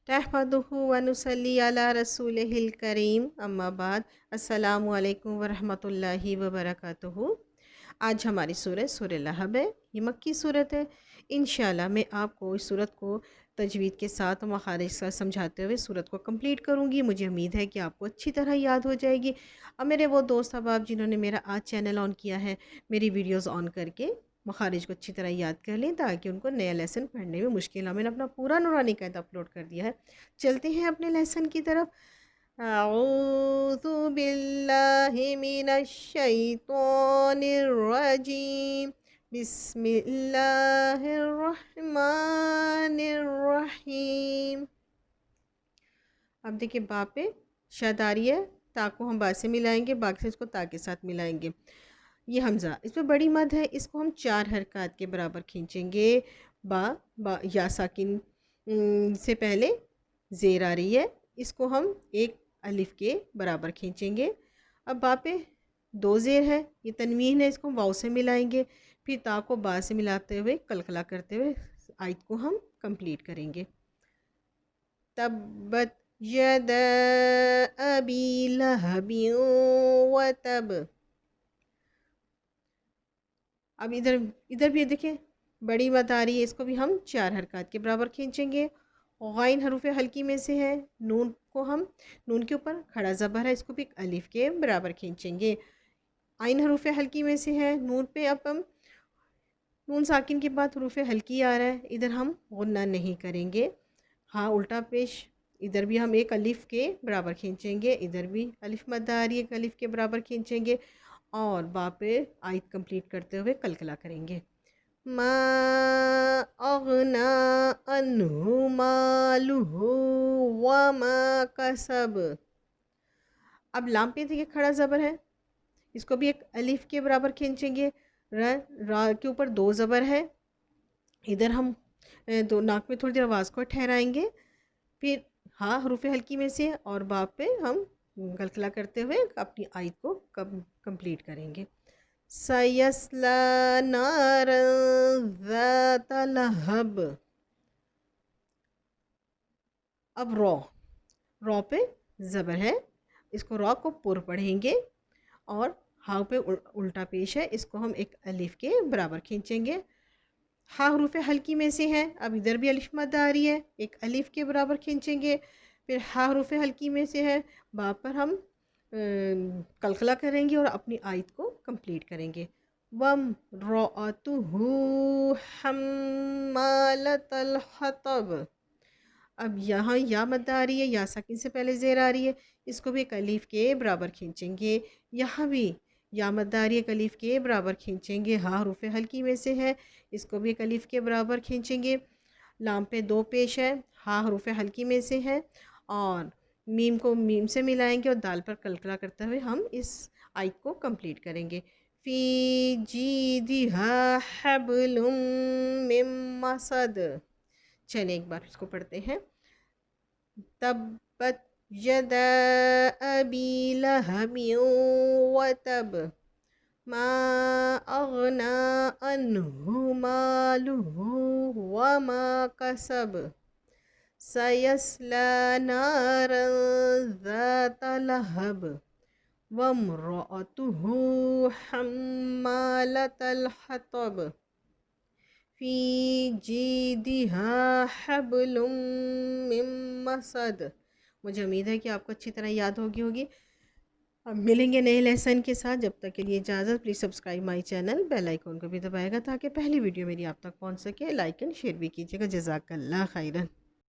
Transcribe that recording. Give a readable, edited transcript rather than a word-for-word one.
नहमदुहु व नुसल्ली अला रसूलिहिल करीम अम्मा बाद अस्सलामु अलैकुम व रहमतुल्लाहि व बरकातुहू। आज हमारी सूरह लहब है। ये मक्की सूरत है। इंशाल्लाह मैं आपको इस सूरत को तजवीद के साथ मखारिज का समझाते हुए सूरत को कंप्लीट करूँगी। मुझे उम्मीद है कि आपको अच्छी तरह याद हो जाएगी। अब मेरे वो दोस्त अहबाब जिन्होंने मेरा आज चैनल ऑन किया है, मेरी वीडियोज़ ऑन करके मखारिज को अच्छी तरह याद कर लें ताकि उनको नया लेसन पढ़ने में मुश्किल ना। मैंने अपना पूरा नूरानी कायदा अपलोड कर दिया है। चलते हैं अपने लेसन की तरफ। अऊज़ु बिल्लाहि मिनश शैतानिर रजीम। बिस्मिल्लाहिर रहमानिर रहीम। अब देखिए बा पे शद आ रही है, ता को हम बा से मिलाएंगे, बाकी से इसको ता के साथ मिलाएंगे। ये हमज़ा, इसमें बड़ी मद है, इसको हम 4 हरकत के बराबर खींचेंगे। बा या साकिन से पहले ज़ेर आ रही है, इसको हम एक अलिफ के बराबर खींचेंगे। अब बा पे 2 ज़ेर है, ये तनवीन है, इसको वाव से मिलाएंगे। फिर ता को बा से मिलाते हुए कलकला करते हुए आयत को हम कंप्लीट करेंगे। तब्बत यदा अबी लहबिन व तब। अब इधर भी देखिए बड़ी मद आ रही है, इसको भी हम 4 हरकत के बराबर खींचेंगे। गैन हरूफ हल्की में से है, नून को हम नून के ऊपर खड़ा ज़बर है, इसको भी एक अलिफ के बराबर खींचेंगे। आइन हरूफ हल्की में से है, नून पे अब हम नून साकिन के बाद हरूफ हल्की आ रहा है, इधर हम गुन्ना नहीं करेंगे। हाँ उल्टा पेश, इधर भी हम एक अलिफ के बराबर खींचेंगे, इधर भी अलिफ मद आ रही है, एक अलिफ के बराबर खींचेंगे और बा पे आयत कंप्लीट करते हुए कलकला करेंगे। मा अगना अन्हु मालुहु व मा कसब। अब लाम पे देखिए खड़ा ज़बर है, इसको भी एक अलिफ के बराबर खींचेंगे। रा के ऊपर 2 ज़बर है, इधर हम दो नाक में थोड़ी देर आवाज़ को ठहराएंगे। फिर हाँ हरूफ हल्की में से और बाप पे हम गलगला करते हुए अपनी आयत को कंप्लीट करेंगे। सयस्ला नारन ज़ात लहब। अब रॉ पे ज़बर है, इसको रॉ को पुर पढ़ेंगे और हाव पे उल्टा पेश है, इसको हम एक अलिफ के बराबर खींचेंगे। हाँ हरूफ हल्की में से है, अब इधर भी अलिफ मद आ रही है, एक अलिफ के बराबर खींचेंगे। फिर हाँ हरूफ हल्की में से है, बा पर हम कलकला करेंगे और अपनी आयत को कंप्लीट करेंगे। वम रअतुहु हम्मालतल हतब। अब यहाँ या मद आ रही है, या साकिन से पहले ज़ेर आ रही है, इसको भी एक अलिफ के बराबर खींचेंगे। यहाँ भी या मद आ रही है, एक अलिफ के बराबर खींचेंगे। हाँ हरूफ हल्की में से है, इसको भी एक अलिफ के बराबर खींचेंगे। लाम पे 2 पेश है, हाँ हरूफ हल्की में से है और मीम को मीम से मिलाएंगे और दाल पर कलकला करते हुए हम इस आयत को कंप्लीट करेंगे। फ़ी जीदिहा हब्लुम मिन मसद। चलिए एक बार इसको पढ़ते हैं। तब्बत यदा अबी लहबिन व तब। मा अगना अन्हु मालुहु व मा कसब। सयस्ला नारन ज़ात लहब वम्रअतुहु हम्मालतल हतब फ़ी जीदिहा हब्लुम मिन मसद। मुझे उम्मीद है कि आपको अच्छी तरह याद होगी। अब मिलेंगे नए लेसन के साथ, जब तक के लिए इजाज़त। Please subscribe my channel, bell icon को भी दबाएगा ताकि पहली वीडियो मेरी आप तक पहुंच सके। लाइक एंड शेयर भी कीजिएगा। जज़ाकल्लाह खैरन।